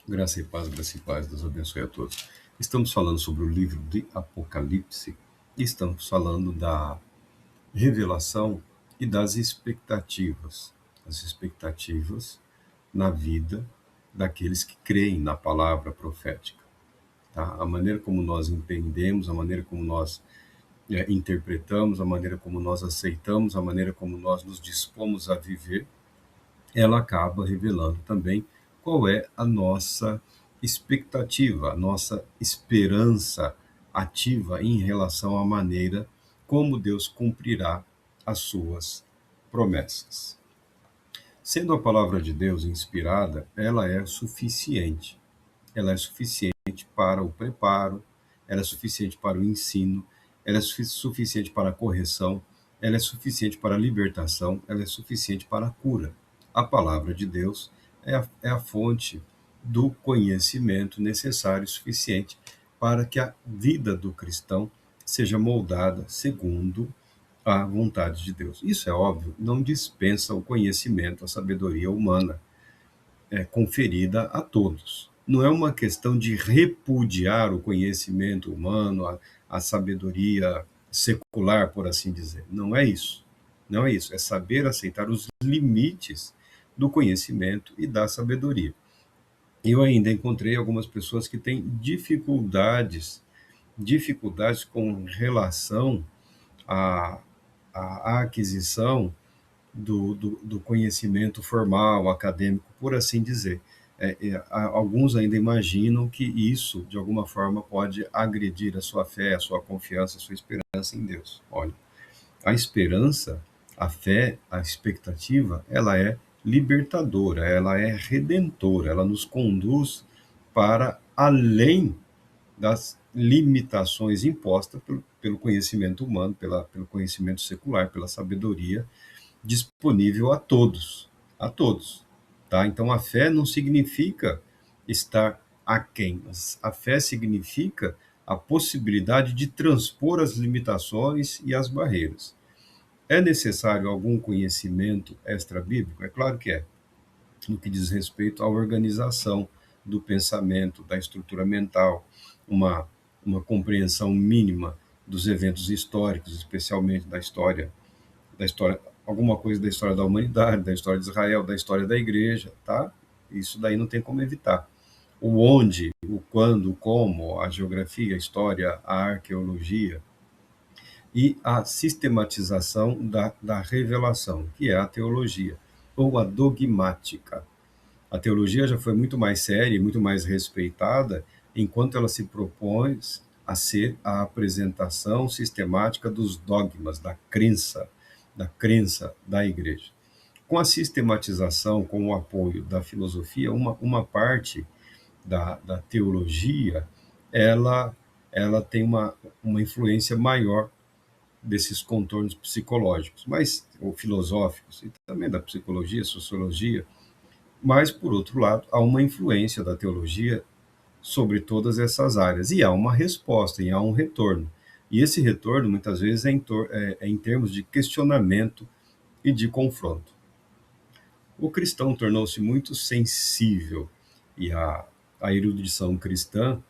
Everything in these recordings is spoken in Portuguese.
Graça e paz, Deus abençoe a todos. Estamos falando sobre o livro de Apocalipse e estamos falando da revelação e das expectativas. As expectativas na vida daqueles que creem na palavra profética. Tá? A maneira como nós entendemos, a maneira como nós interpretamos, a maneira como nós aceitamos, a maneira como nós nos dispomos a viver, ela acaba revelando também qual é a nossa expectativa, a nossa esperança ativa em relação à maneira como Deus cumprirá as suas promessas. Sendo a palavra de Deus inspirada, ela é suficiente. Ela é suficiente para o preparo, ela é suficiente para o ensino, ela é suficiente para a correção, ela é suficiente para a libertação, ela é suficiente para a cura. A palavra de Deus é a fonte do conhecimento necessário e suficiente para que a vida do cristão seja moldada segundo a vontade de Deus. Isso é óbvio, não dispensa o conhecimento, a sabedoria humana conferida a todos. Não é uma questão de repudiar o conhecimento humano, a sabedoria secular, por assim dizer. Não é isso. Não é isso. É saber aceitar os limites do conhecimento e da sabedoria. Eu ainda encontrei algumas pessoas que têm dificuldades com relação à, à aquisição do conhecimento formal, acadêmico, por assim dizer. Alguns ainda imaginam que isso, de alguma forma, pode agredir a sua fé, a sua confiança, a sua esperança em Deus. Olha, a esperança, a fé, a expectativa, ela é libertadora, ela é redentora, ela nos conduz para além das limitações impostas pelo conhecimento humano, pelo conhecimento secular, pela sabedoria disponível a todos, tá? Então a fé não significa estar aquém, mas a fé significa a possibilidade de transpor as limitações e as barreiras. É necessário algum conhecimento extra-bíblico? É claro que é, no que diz respeito à organização do pensamento, da estrutura mental, uma, uma compreensão mínima dos eventos históricos, especialmente da história, alguma coisa da história da humanidade, da história de Israel, da história da igreja, tá? Isso daí não tem como evitar. O onde, o quando, o como, a geografia, a história, a arqueologia e a sistematização da revelação, que é a teologia, ou a dogmática. A teologia já foi muito mais séria e muito mais respeitada enquanto ela se propõe a ser a apresentação sistemática dos dogmas, da crença da igreja. Com a sistematização, com o apoio da filosofia, uma parte da teologia, ela, ela tem uma influência maior desses contornos psicológicos, mas ou filosóficos, e também da psicologia, sociologia, mas, por outro lado, há uma influência da teologia sobre todas essas áreas, e há uma resposta, e há um retorno. E esse retorno, muitas vezes, é em termos de questionamento e de confronto. O cristão tornou-se muito sensível, e a erudição cristã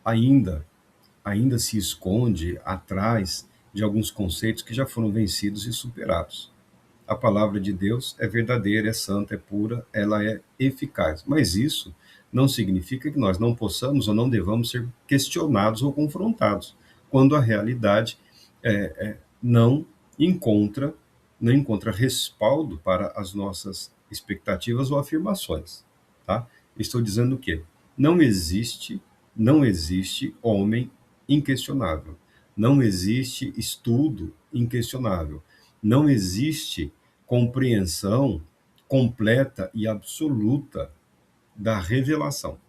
ainda, ainda se esconde atrás de alguns conceitos que já foram vencidos e superados. A palavra de Deus é verdadeira, é santa, é pura, ela é eficaz. Mas isso não significa que nós não possamos ou não devamos ser questionados ou confrontados, quando a realidade não encontra não encontra respaldo para as nossas expectativas ou afirmações, tá? Estou dizendo o quê? Não existe, não existe homem inquestionável. Não existe estudo inquestionável. Não existe compreensão completa e absoluta da revelação,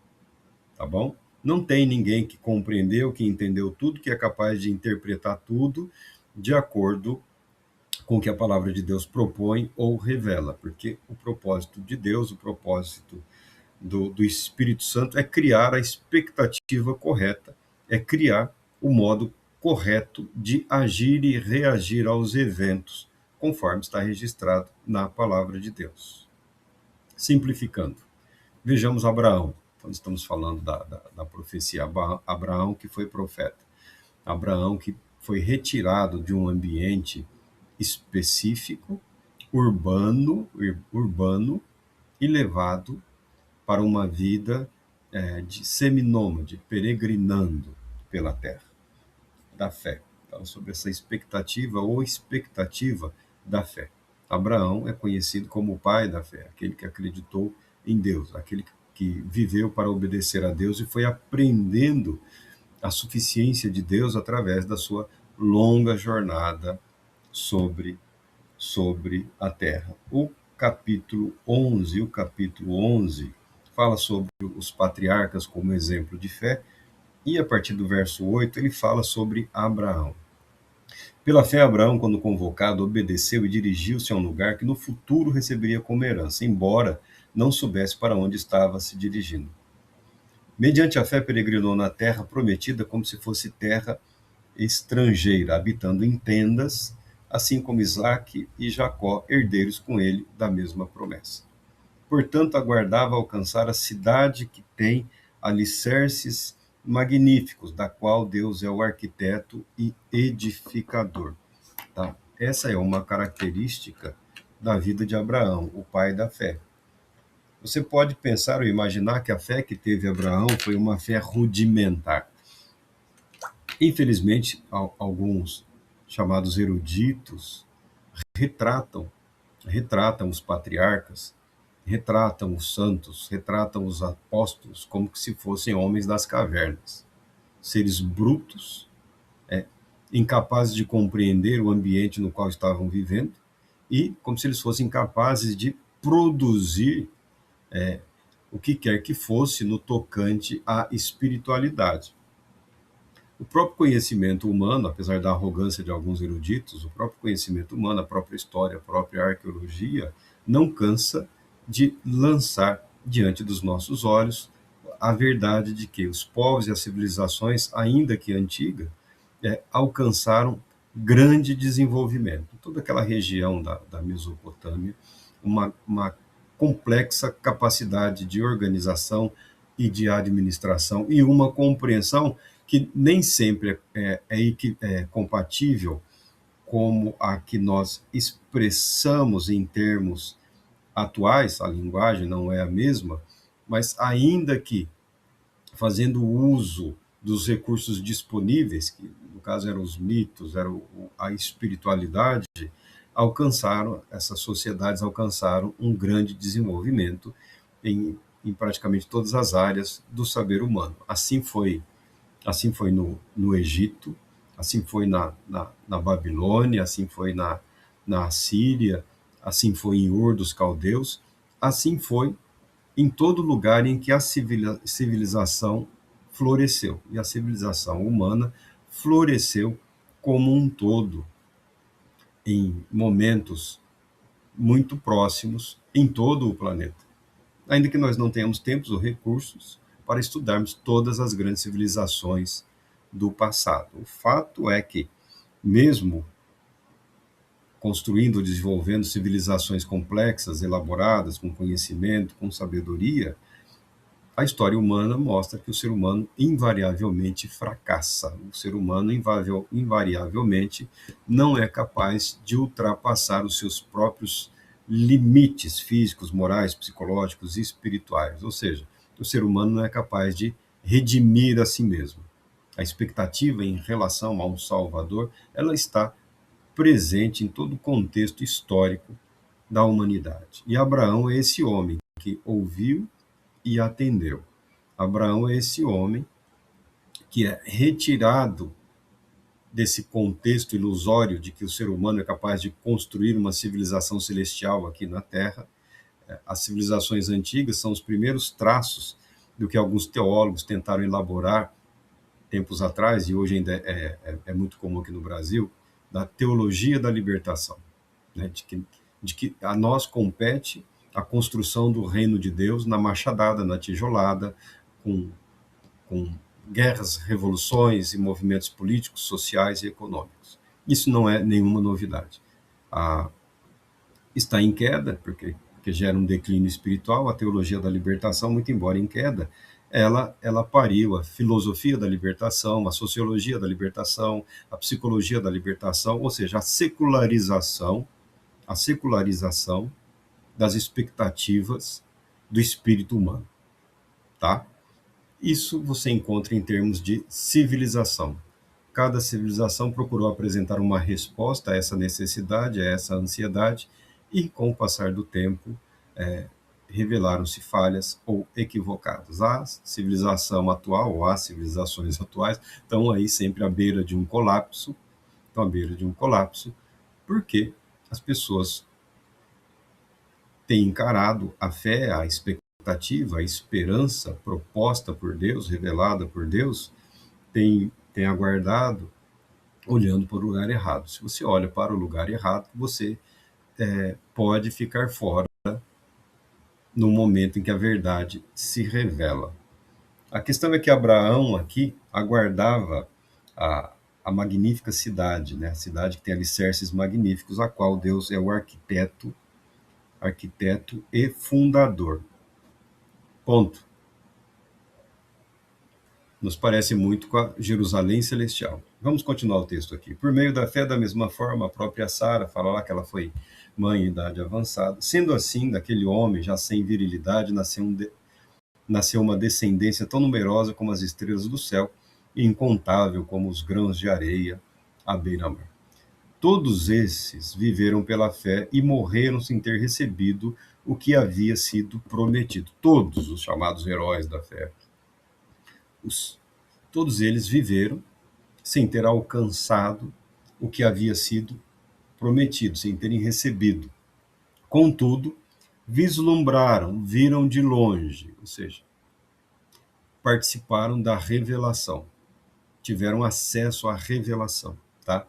tá bom? Não tem ninguém que compreendeu, que entendeu tudo, que é capaz de interpretar tudo de acordo com o que a palavra de Deus propõe ou revela, porque o propósito de Deus, o propósito do Espírito Santo é criar a expectativa correta, é criar o modo correto de agir e reagir aos eventos, conforme está registrado na palavra de Deus. Simplificando, Vejamos Abraão. Então, estamos falando da profecia. Abraão, que foi profeta. Abraão, que foi retirado de um ambiente específico, urbano e levado para uma vida de seminômade, peregrinando pela terra, da fé. Então, sobre essa expectativa ou expectativa da fé. Abraão é conhecido como o pai da fé, aquele que acreditou em Deus, aquele que viveu para obedecer a Deus e foi aprendendo a suficiência de Deus através da sua longa jornada sobre, sobre a terra. O capítulo 11 fala sobre os patriarcas como exemplo de fé, e a partir do verso 8 ele fala sobre Abraão. Pela fé, Abraão, quando convocado, obedeceu e dirigiu-se a um lugar que no futuro receberia como herança, embora não soubesse para onde estava se dirigindo. Mediante a fé, peregrinou na terra prometida como se fosse terra estrangeira, habitando em tendas, assim como Isaque e Jacó, herdeiros com ele da mesma promessa. Portanto, aguardava alcançar a cidade que tem alicerces magníficos, da qual Deus é o arquiteto e edificador. Tá? Essa é uma característica da vida de Abraão, o pai da fé. Você pode pensar ou imaginar que a fé que teve Abraão foi uma fé rudimentar. Infelizmente, alguns chamados eruditos retratam, retratam os patriarcas, retratam os santos, retratam os apóstolos como se fossem homens das cavernas, seres brutos, incapazes de compreender o ambiente no qual estavam vivendo e como se eles fossem capazes de produzir o que quer que fosse no tocante à espiritualidade. O próprio conhecimento humano, apesar da arrogância de alguns eruditos, o próprio conhecimento humano, a própria história, a própria arqueologia, não cansa de lançar diante dos nossos olhos a verdade de que os povos e as civilizações, ainda que antigas, alcançaram grande desenvolvimento. Toda aquela região da Mesopotâmia, uma complexa capacidade de organização e de administração e uma compreensão que nem sempre é compatível como a que nós expressamos em termos atuais, a linguagem não é a mesma, mas ainda que fazendo uso dos recursos disponíveis, que no caso eram os mitos, era a espiritualidade, essas sociedades alcançaram um grande desenvolvimento em praticamente todas as áreas do saber humano. Assim foi no Egito, assim foi na Babilônia, assim foi na Assíria, assim foi em Ur dos Caldeus, assim foi em todo lugar em que a civilização floresceu. E a civilização humana floresceu como um todo, em momentos muito próximos, em todo o planeta. Ainda que nós não tenhamos tempos ou recursos para estudarmos todas as grandes civilizações do passado. O fato é que, mesmo construindo ou desenvolvendo civilizações complexas, elaboradas, com conhecimento, com sabedoria, a história humana mostra que o ser humano invariavelmente fracassa. O ser humano invariavelmente não é capaz de ultrapassar os seus próprios limites físicos, morais, psicológicos e espirituais. Ou seja, o ser humano não é capaz de redimir a si mesmo. A expectativa em relação a um Salvador, ela está presente em todo o contexto histórico da humanidade. E Abraão é esse homem que ouviu e atendeu. Abraão é esse homem que é retirado desse contexto ilusório de que o ser humano é capaz de construir uma civilização celestial aqui na Terra. As civilizações antigas são os primeiros traços do que alguns teólogos tentaram elaborar tempos atrás, e hoje ainda é muito comum aqui no Brasil, da teologia da libertação, né? De que a nós compete a construção do reino de Deus na machadada, na tijolada, com guerras, revoluções e movimentos políticos, sociais e econômicos. Isso não é nenhuma novidade. Está em queda, porque que gera um declínio espiritual. A teologia da libertação, muito embora em queda, ela pariu a filosofia da libertação, a sociologia da libertação, a psicologia da libertação, ou seja, a secularização das expectativas do espírito humano, tá? Isso você encontra em termos de civilização. Cada civilização procurou apresentar uma resposta a essa necessidade, a essa ansiedade, e com o passar do tempo, revelaram-se falhas ou equivocadas. A civilização atual, ou as civilizações atuais, estão aí sempre à beira de um colapso, estão à beira de um colapso, porque as pessoas têm encarado a fé, a expectativa, a esperança proposta por Deus, revelada por Deus, tem aguardado olhando para o lugar errado. Se você olha para o lugar errado, você pode ficar fora no momento em que a verdade se revela. A questão é que Abraão aqui aguardava a magnífica cidade, né? A cidade que tem alicerces magníficos, a qual Deus é o arquiteto e fundador. Ponto. Nos parece muito com a Jerusalém celestial. Vamos continuar o texto aqui. Por meio da fé, da mesma forma, a própria Sara fala lá que ela foi mãe em idade avançada. Sendo assim, daquele homem, já sem virilidade, nasceu uma descendência tão numerosa como as estrelas do céu e incontável como os grãos de areia à beira-mar. Todos esses viveram pela fé e morreram sem ter recebido o que havia sido prometido. Todos os chamados heróis da fé. Todos eles viveram sem ter alcançado o que havia sido prometido, sem terem recebido. Contudo, vislumbraram, viram de longe, ou seja, participaram da revelação, tiveram acesso à revelação, tá?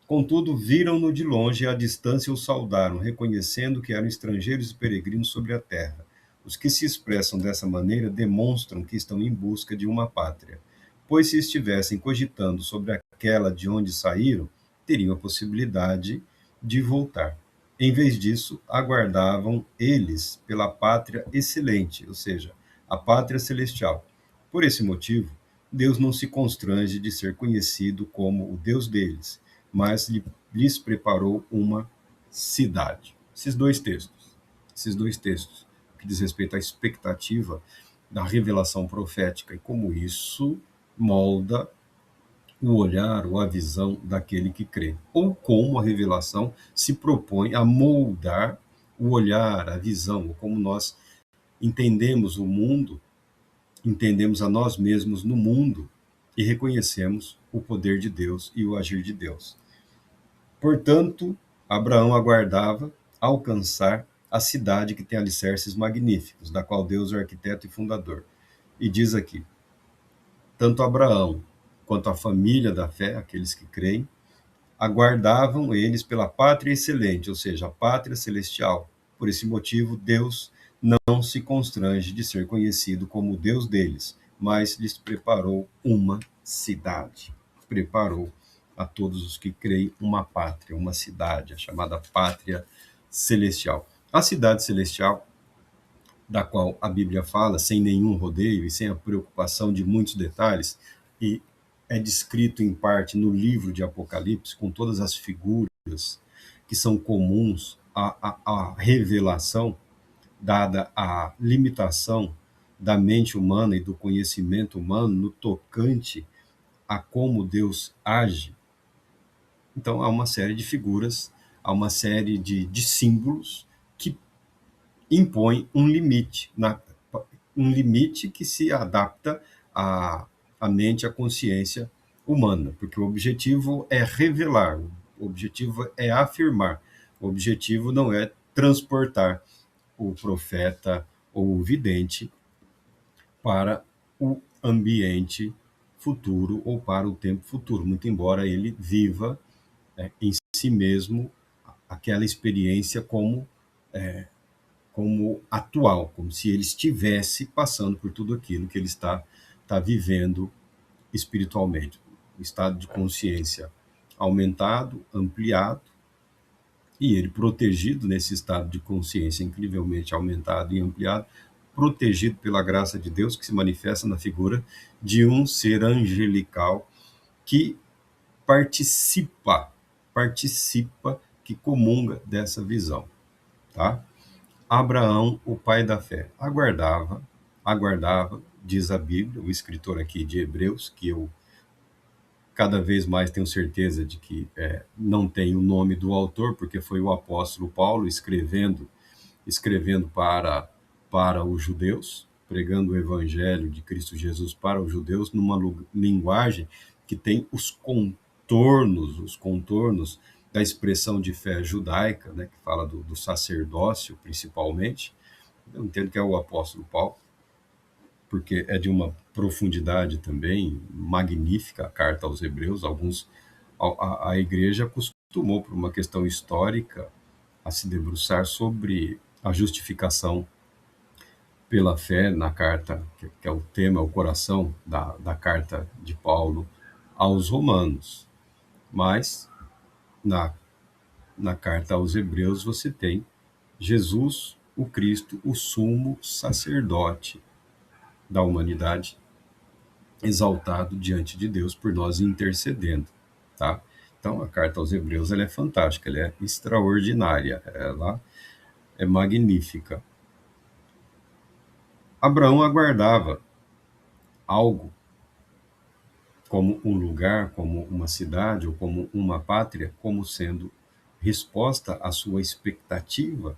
Contudo, viram-no de longe e à distância o saudaram, reconhecendo que eram estrangeiros e peregrinos sobre a terra. Os que se expressam dessa maneira demonstram que estão em busca de uma pátria, pois se estivessem cogitando sobre aquela de onde saíram, teriam a possibilidade de voltar. Em vez disso, aguardavam eles pela pátria excelente, ou seja, a pátria celestial. Por esse motivo, Deus não se constrange de ser conhecido como o Deus deles, mas lhes preparou uma cidade. Esses dois textos, que diz respeito à expectativa da revelação profética e como isso molda o olhar ou a visão daquele que crê, ou como a revelação se propõe a moldar o olhar, a visão, ou como nós entendemos o mundo, entendemos a nós mesmos no mundo e reconhecemos o poder de Deus e o agir de Deus. Portanto, Abraão aguardava alcançar a cidade que tem alicerces magníficos, da qual Deus é o arquiteto e fundador. E diz aqui: tanto Abraão quanto a família da fé, aqueles que creem, aguardavam eles pela pátria excelente, ou seja, a pátria celestial. Por esse motivo, Deus não se constrange de ser conhecido como o Deus deles, mas lhes preparou uma cidade. Preparou a todos os que creem uma pátria, uma cidade, a chamada pátria celestial. A cidade celestial, da qual a Bíblia fala, sem nenhum rodeio e sem a preocupação de muitos detalhes, e é descrito em parte no livro de Apocalipse, com todas as figuras que são comuns à revelação, dada a limitação da mente humana e do conhecimento humano no tocante a como Deus age. Então, há uma série de figuras, há uma série de símbolos que impõem um limite que se adapta à mente, à consciência humana, porque o objetivo é revelar, o objetivo é afirmar, o objetivo não é transportar o profeta ou o vidente para o ambiente futuro ou para o tempo futuro, muito embora ele viva em si mesmo aquela experiência como atual, como se ele estivesse passando por tudo aquilo que ele está vivendo espiritualmente. Um estado de consciência aumentado, ampliado, E ele, protegido nesse estado de consciência incrivelmente aumentado e ampliado, protegido pela graça de Deus, que se manifesta na figura de um ser angelical que participa, que comunga dessa visão, tá? Abraão, o pai da fé, aguardava, diz a Bíblia, o escritor aqui de Hebreus, que eu cada vez mais tenho certeza de que não tem o nome do autor, porque foi o apóstolo Paulo escrevendo para os judeus, pregando o evangelho de Cristo Jesus para os judeus, numa linguagem que tem os contornos da expressão de fé judaica, né, que fala do sacerdócio, principalmente. Eu entendo que é o apóstolo Paulo, porque é de uma profundidade também magnífica a carta aos Hebreus. A igreja costumou, por uma questão histórica, a se debruçar sobre a justificação pela fé na carta, que é o tema, o coração da carta de Paulo aos Romanos. Mas na, na carta aos Hebreus você tem Jesus, o Cristo, o sumo sacerdote da humanidade, exaltado diante de Deus por nós intercedendo, tá? Então a carta aos Hebreus ela é fantástica, ela é extraordinária, ela é magnífica. Abraão aguardava algo como um lugar, como uma cidade ou como uma pátria, como sendo resposta à sua expectativa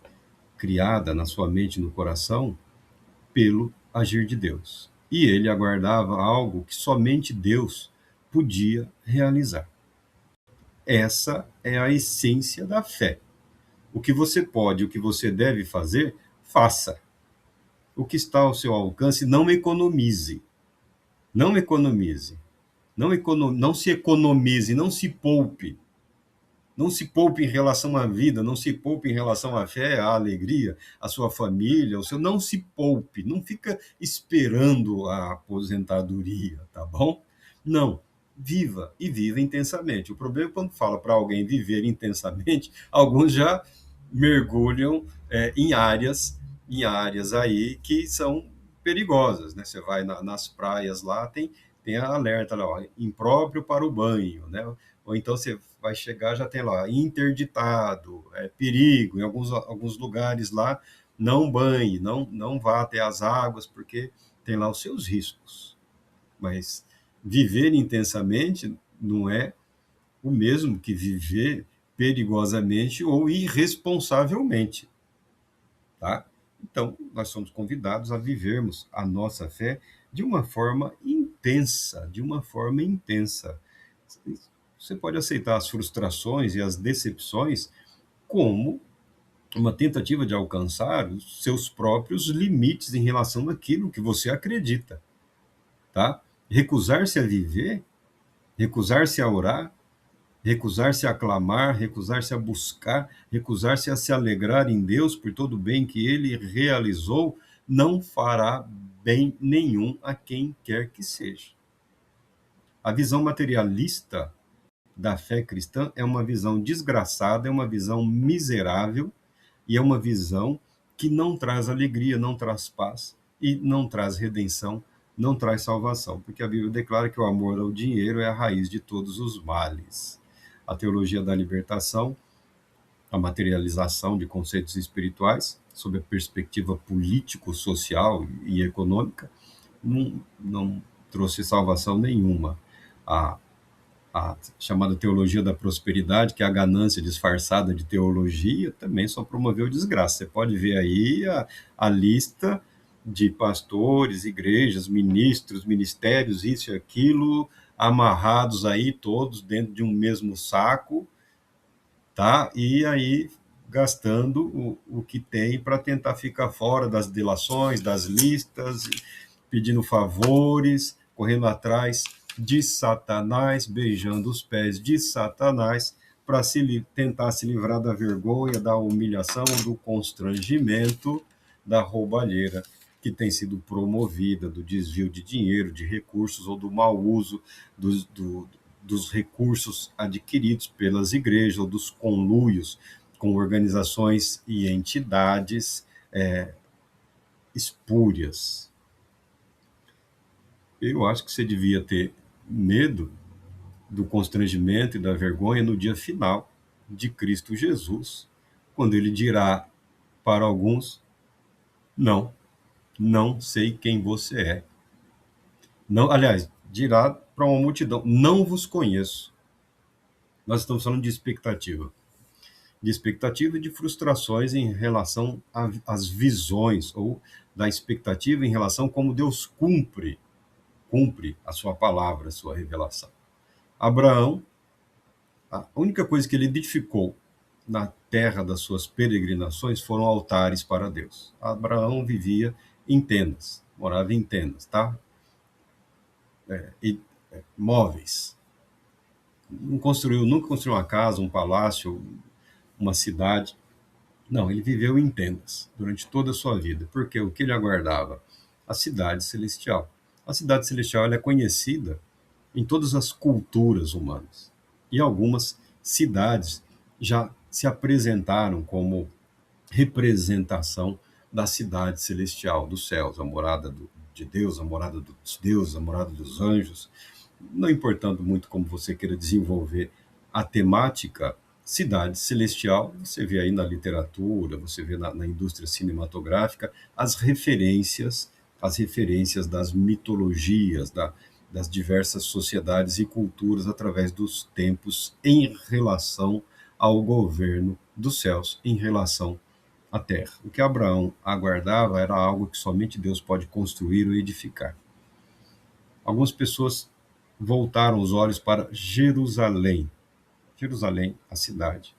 criada na sua mente e no coração pelo agir de Deus. E ele aguardava algo que somente Deus podia realizar. Essa é a essência da fé. O que você pode, o que você deve fazer, faça. O que está ao seu alcance, não economize. Não economize. Não se economize, não se poupe. Não se poupe em relação à vida, não se poupe em relação à fé, à alegria, à sua família, não se poupe, não fica esperando a aposentadoria, tá bom? Não, viva e viva intensamente. O problema é quando fala para alguém viver intensamente, alguns já mergulham em áreas aí que são perigosas, né? Você vai nas praias lá, tem alerta lá, ó, impróprio para o banho, né? Ou então você vai chegar, já tem lá, interditado, perigo, em alguns lugares lá, não banhe, não vá até as águas, porque tem lá os seus riscos. Mas viver intensamente não é o mesmo que viver perigosamente ou irresponsavelmente, tá? Então, nós somos convidados a vivermos a nossa fé de uma forma intensa, de uma forma intensa. Você pode aceitar as frustrações e as decepções como uma tentativa de alcançar os seus próprios limites em relação àquilo que você acredita, tá? Recusar-se a viver, recusar-se a orar, recusar-se a clamar, recusar-se a buscar, recusar-se a se alegrar em Deus por todo o bem que ele realizou, não fará bem nenhum a quem quer que seja. A visão materialista da fé cristã é uma visão desgraçada, é uma visão miserável e é uma visão que não traz alegria, não traz paz e não traz redenção, não traz salvação, porque a Bíblia declara que o amor ao dinheiro é a raiz de todos os males. A teologia da libertação, a materialização de conceitos espirituais, sob a perspectiva político-social e econômica, não trouxe salvação nenhuma. A chamada teologia da prosperidade, que é a ganância disfarçada de teologia, também só promoveu desgraça. Você pode ver aí a lista de pastores, igrejas, ministros, ministérios, isso e aquilo, amarrados aí todos dentro de um mesmo saco, tá? E aí gastando o que tem para tentar ficar fora das delações, das listas, pedindo favores, correndo atrás de Satanás, beijando os pés de Satanás, para tentar se livrar da vergonha, da humilhação, do constrangimento, da roubalheira que tem sido promovida, do desvio de dinheiro, de recursos ou do mau uso dos recursos adquiridos pelas igrejas ou dos conluios com organizações e entidades espúrias. Eu acho que você devia ter medo do constrangimento e da vergonha no dia final de Cristo Jesus, quando ele dirá para alguns: não, não sei quem você é. Não, aliás, dirá para uma multidão: não vos conheço. Nós estamos falando de expectativa e de frustrações em relação às visões, ou da expectativa em relação a como Deus cumpre a sua palavra, a sua revelação. Abraão, a única coisa que ele edificou na terra das suas peregrinações foram altares para Deus. Abraão vivia em tendas, morava em tendas, tá? E móveis. Nunca construiu uma casa, um palácio, uma cidade. Não, ele viveu em tendas durante toda a sua vida, porque o que ele aguardava? A cidade celestial. A cidade celestial ela é conhecida em todas as culturas humanas. E algumas cidades já se apresentaram como representação da cidade celestial, dos céus, a morada de Deus, a morada dos deuses, a morada dos anjos. Não importando muito como você queira desenvolver a temática, cidade celestial, você vê aí na literatura, você vê na indústria cinematográfica, as referências das mitologias, das diversas sociedades e culturas através dos tempos em relação ao governo dos céus, em relação à terra. O que Abraão aguardava era algo que somente Deus pode construir ou edificar. Algumas pessoas voltaram os olhos para Jerusalém. Jerusalém, a cidade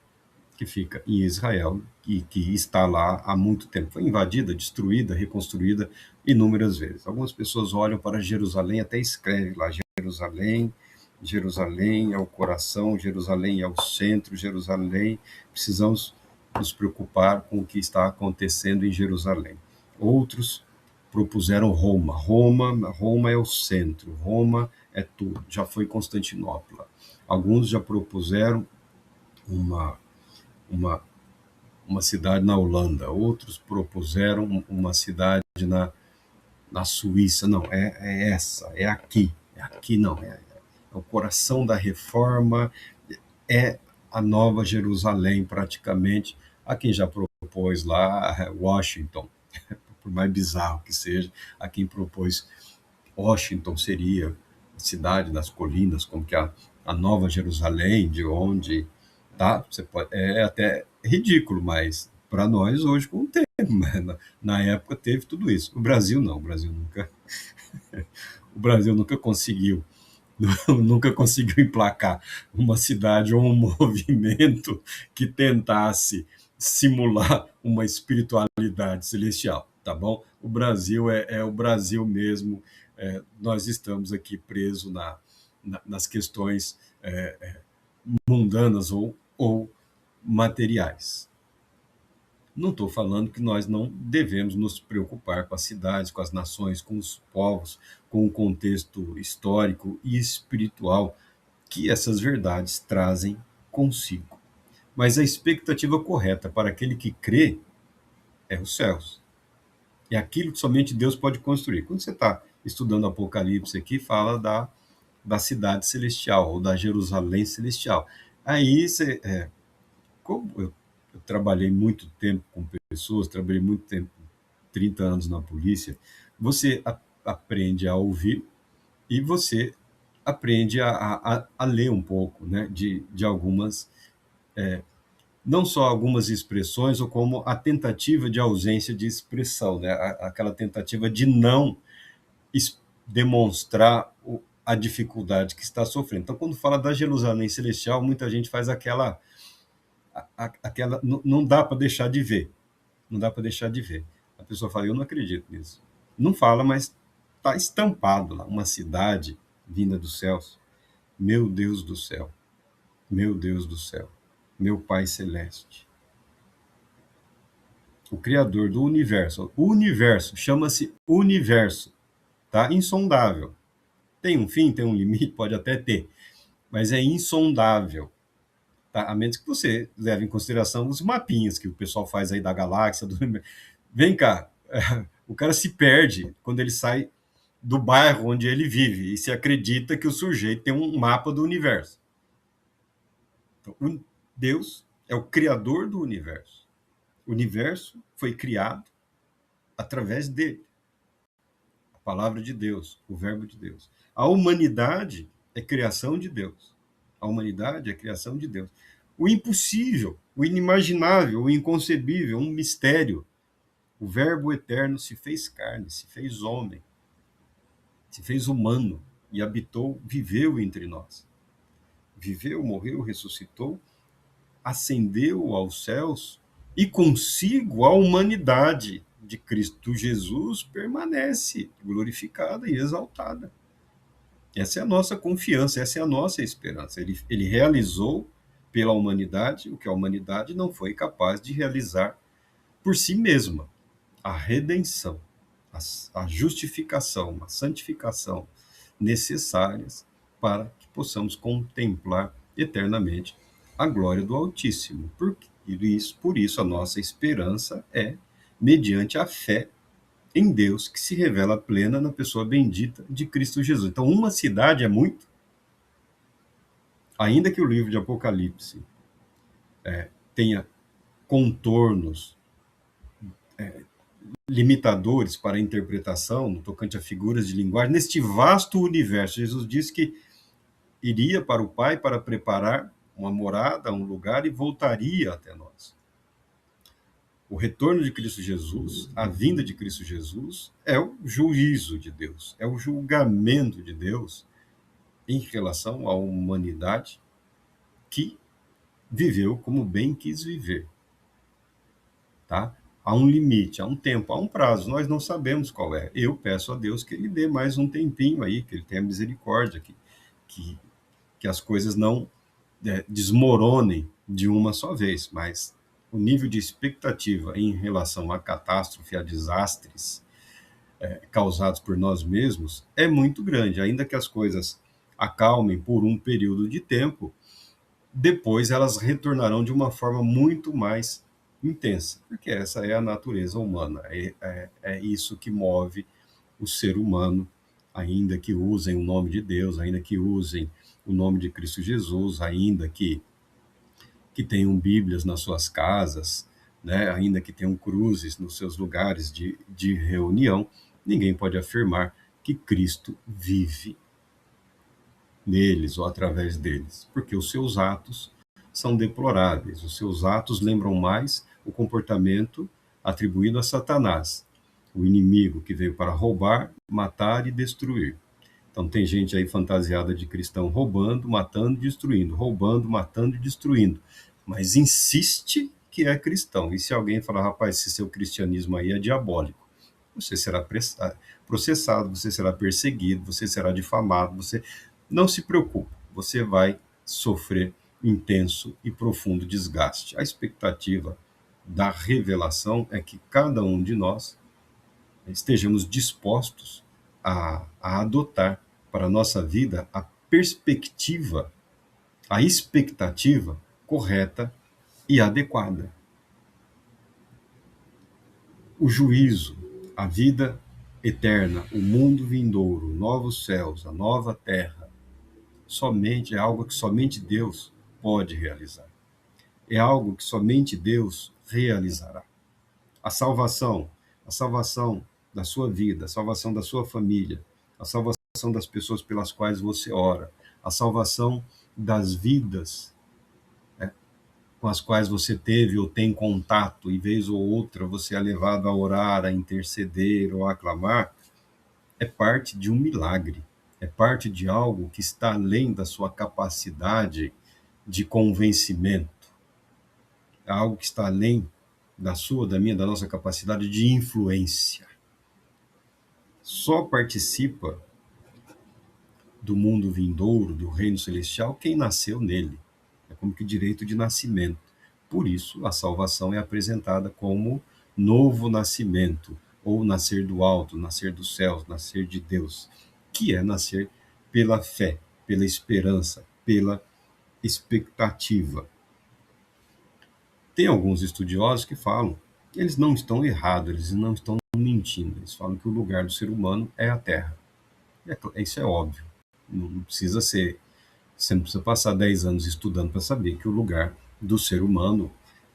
que fica em Israel e que está lá há muito tempo. Foi invadida, destruída, reconstruída inúmeras vezes. Algumas pessoas olham para Jerusalém, até escrevem lá: Jerusalém, Jerusalém é o coração, Jerusalém é o centro, Jerusalém. Precisamos nos preocupar com o que está acontecendo em Jerusalém. Outros propuseram Roma. Roma é o centro, Roma é tudo. Já foi Constantinopla. Alguns já propuseram uma, uma, uma cidade na Holanda, outros propuseram uma cidade na Suíça. Não, é essa, é aqui não, é o coração da reforma, é a Nova Jerusalém, praticamente. Há quem já propôs lá Washington, por mais bizarro que seja, há quem propôs Washington seria a cidade das colinas, como que a Nova Jerusalém, de onde tá, você pode, é até ridículo, mas para nós hoje com o tempo, na época teve tudo isso. O Brasil não, o Brasil nunca conseguiu nunca conseguiu emplacar uma cidade ou um movimento que tentasse simular uma espiritualidade celestial, tá bom? O Brasil é o Brasil mesmo. Nós estamos aqui presos nas questões mundanas ou materiais. Não estou falando que nós não devemos nos preocupar com as cidades, com as nações, com os povos, com o contexto histórico e espiritual que essas verdades trazem consigo. Mas a expectativa correta para aquele que crê é os céus. É aquilo que somente Deus pode construir. Quando você está estudando Apocalipse aqui, fala da cidade celestial, ou da Jerusalém celestial. Aí você, como eu trabalhei muito tempo com pessoas, trabalhei muito tempo, 30 anos na polícia, você aprende a ouvir e você aprende a ler um pouco, né, de algumas, não só algumas expressões, ou como a tentativa de ausência de expressão, né, aquela tentativa de não demonstrar a dificuldade que está sofrendo. Então, quando fala da Jerusalém Celestial, muita gente faz aquela não dá para deixar de ver. Não dá para deixar de ver. A pessoa fala: eu não acredito nisso. Não fala, mas está estampado lá, uma cidade vinda dos céus. Meu Deus do céu, meu Deus do céu, meu Pai Celeste. O Criador do universo. O universo chama-se universo, tá? Insondável. Tem um fim, tem um limite, pode até ter, mas é insondável. tá? A menos que você leve em consideração os mapinhas que o pessoal faz aí da galáxia. Vem cá, o cara se perde quando ele sai do bairro onde ele vive e se acredita que o sujeito tem um mapa do universo. Então, Deus é o criador do universo. O universo foi criado através dele. A palavra de Deus, o verbo de Deus. A humanidade é criação de Deus. A humanidade é criação de Deus. O impossível, o inimaginável, o inconcebível, um mistério. O verbo eterno se fez carne, se fez homem, se fez humano e habitou, viveu entre nós. Viveu, morreu, ressuscitou, ascendeu aos céus e consigo a humanidade de Cristo Jesus permanece glorificada e exaltada. Essa é a nossa confiança, essa é a nossa esperança. Ele realizou pela humanidade o que a humanidade não foi capaz de realizar por si mesma. A redenção, a justificação, a santificação necessárias para que possamos contemplar eternamente a glória do Altíssimo. Por isso a nossa esperança é mediante a fé em Deus que se revela plena na pessoa bendita de Cristo Jesus. Então, uma cidade é muito, ainda que o livro de Apocalipse tenha contornos limitadores para a interpretação, no tocante a figuras de linguagem, neste vasto universo. Jesus disse que iria para o Pai para preparar uma morada, um lugar e voltaria até nós. O retorno de Cristo Jesus, a vinda de Cristo Jesus, é o juízo de Deus, é o julgamento de Deus em relação à humanidade que viveu como bem quis viver. Tá? Há um limite, há um tempo, há um prazo, nós não sabemos qual é. Eu peço a Deus que Ele dê mais um tempinho aí, que Ele tenha misericórdia, que as coisas não desmoronem de uma só vez, mas o nível de expectativa em relação à catástrofe, a desastres causados por nós mesmos é muito grande, ainda que as coisas acalmem por um período de tempo, depois elas retornarão de uma forma muito mais intensa, porque essa é a natureza humana, é isso que move o ser humano, ainda que usem o nome de Deus, ainda que usem o nome de Cristo Jesus, ainda que tenham Bíblias nas suas casas, né, ainda que tenham cruzes nos seus lugares de reunião, ninguém pode afirmar que Cristo vive neles ou através deles, porque os seus atos são deploráveis, os seus atos lembram mais o comportamento atribuído a Satanás, o inimigo que veio para roubar, matar e destruir. Então tem gente aí fantasiada de cristão roubando, matando e destruindo, roubando, matando e destruindo, mas insiste que é cristão. E se alguém falar, rapaz, esse seu cristianismo aí é diabólico, você será processado, você será perseguido, você será difamado, você não se preocupe, você vai sofrer intenso e profundo desgaste. A expectativa da revelação é que cada um de nós estejamos dispostos a adotar para a nossa vida a perspectiva, a expectativa correta e adequada. O juízo, a vida eterna, o mundo vindouro, novos céus, a nova terra, somente é algo que somente Deus pode realizar. É algo que somente Deus realizará. A salvação da sua vida, a salvação da sua família, a salvação das pessoas pelas quais você ora, a salvação das vidas, né, com as quais você teve ou tem contato, e vez ou outra você é levado a orar, a interceder ou a aclamar, é parte de um milagre, é parte de algo que está além da sua capacidade de convencimento, é algo que está além da sua, da minha, da nossa capacidade de influência. Só participa do mundo vindouro, do reino celestial, quem nasceu nele. É como que direito de nascimento. Por isso, a salvação é apresentada como novo nascimento, ou nascer do alto, nascer dos céus, nascer de Deus, que é nascer pela fé, pela esperança, pela expectativa. Tem alguns estudiosos que falam que eles não estão errados, eles não estão mentindo. Eles falam que o lugar do ser humano é a Terra. Isso é óbvio. Não precisa ser, você não precisa passar 10 anos estudando para saber que o lugar do ser humano,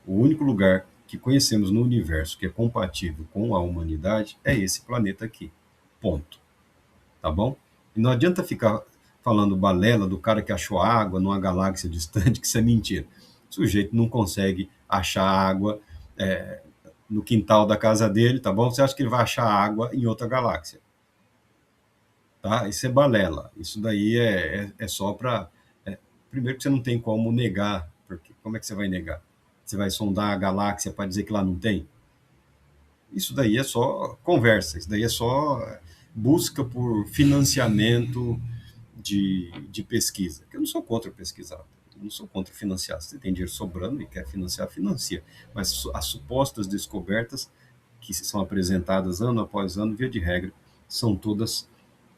o único lugar que conhecemos no universo que é compatível com a humanidade é esse planeta aqui. Ponto. Tá bom? E não adianta ficar falando balela do cara que achou água numa galáxia distante, que isso é mentira. O sujeito não consegue achar água é, no quintal da casa dele, tá bom? Você acha que ele vai achar água em outra galáxia, tá? Isso é balela. Isso daí é só para... primeiro que você não tem como negar, porque como é que você vai negar? Você vai sondar a galáxia para dizer que lá não tem? Isso daí é só conversa, isso daí é só busca por financiamento de pesquisa. Eu não sou contra pesquisar, eu não sou contra financiar. Se você tem dinheiro sobrando e quer financiar, financia. Mas as supostas descobertas que são apresentadas ano após ano, via de regra, são todas,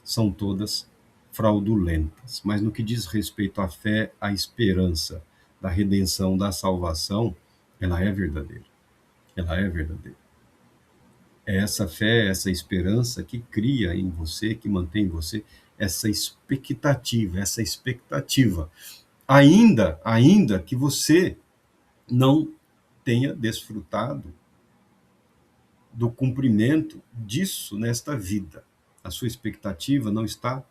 são todas fraudulentas. Mas no que diz respeito à fé, à esperança da redenção, da salvação, ela é verdadeira. Ela é verdadeira. É essa fé, essa esperança que cria em você, que mantém em você essa expectativa, ainda que você não tenha desfrutado do cumprimento disso nesta vida. A sua expectativa não está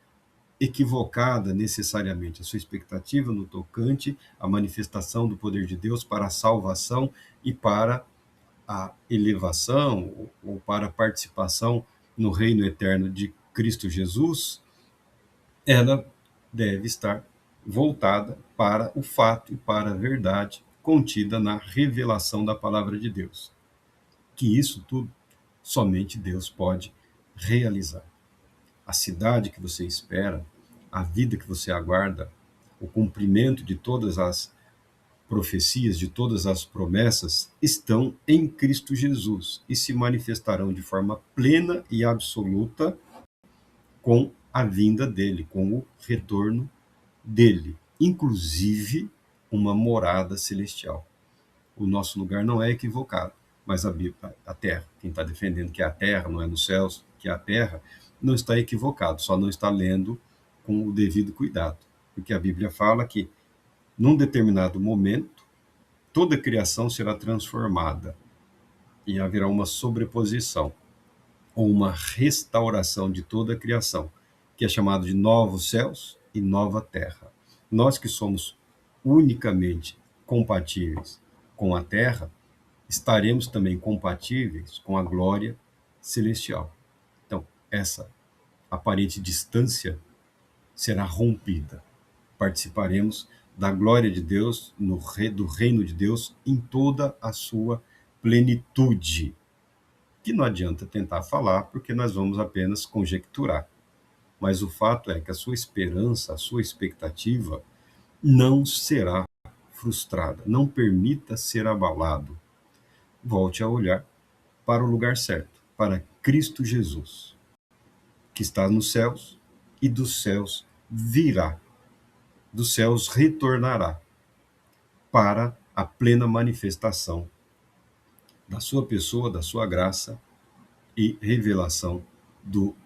equivocada necessariamente. A sua expectativa no tocante à manifestação do poder de Deus para a salvação e para a elevação ou para a participação no reino eterno de Cristo Jesus, ela deve estar voltada para o fato e para a verdade contida na revelação da palavra de Deus. Que isso tudo somente Deus pode realizar. A cidade que você espera, a vida que você aguarda, o cumprimento de todas as profecias, de todas as promessas, estão em Cristo Jesus e se manifestarão de forma plena e absoluta com a vinda dele, com o retorno dele, inclusive uma morada celestial. O nosso lugar não é equivocado, mas a terra, quem está defendendo que é a terra, não é nos céus, que é a terra, não está equivocado, só não está lendo com o devido cuidado. Porque a Bíblia fala que, num determinado momento, toda a criação será transformada e haverá uma sobreposição ou uma restauração de toda a criação, que é chamado de novos céus e nova terra. Nós que somos unicamente compatíveis com a terra, estaremos também compatíveis com a glória celestial. Então, essa aparente distância será rompida. Participaremos da glória de Deus, do reino de Deus, em toda a sua plenitude. Que não adianta tentar falar, porque nós vamos apenas conjecturar. Mas o fato é que a sua esperança, a sua expectativa, não será frustrada. Não permita ser abalado. Volte a olhar para o lugar certo, para Cristo Jesus, que está nos céus e dos céus virá, dos céus retornará para a plena manifestação da sua pessoa, da sua graça e revelação do